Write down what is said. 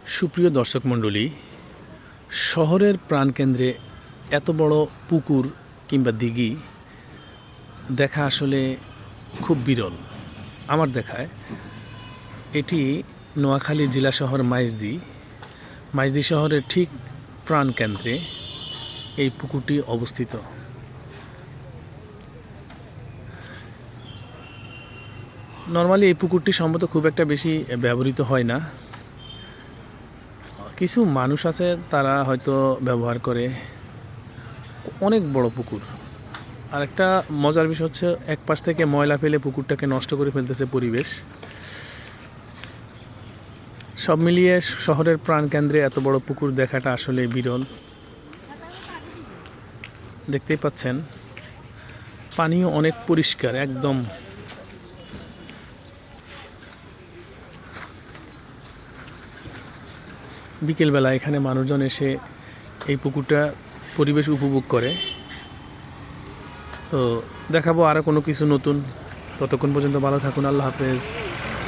সুপ্রিয় দর্শক মণ্ডলী, শহরের প্রাণকেন্দ্রে এত বড় পুকুর কিংবা দিঘি দেখা আসলে খুব বিরল। আমার দেখায় এটি নোয়াখালী জেলা শহর মাইজদি শহরের ঠিক প্রাণকেন্দ্রে এই পুকুরটি অবস্থিত। নর্মালি এই পুকুরটি সম্ভবত খুব একটা বেশি ব্যবহৃত হয় না। কিছু মানুষ আছে তারা হয়তো ব্যবহার করে। অনেক বড় পুকুর। আর একটা মজার বিষয় হচ্ছে, এক পাশ থেকে ময়লা ফেলে পুকুরটাকে নষ্ট করে ফেলতেছে পরিবেশ। সব মিলিয়ে শহরের প্রাণকেন্দ্রে এত বড় পুকুর দেখাটা আসলে বিরল। দেখতেই পাচ্ছেন পানিও অনেক পরিষ্কার একদম। বিকেলবেলা এখানে মানুষজন এসে এই পুকুরটা পরিবেশ উপভোগ করে। তো দেখাবো আরও কোনো কিছু নতুন। ততক্ষণ পর্যন্ত ভালো থাকুন। আল্লাহ হাফেজ।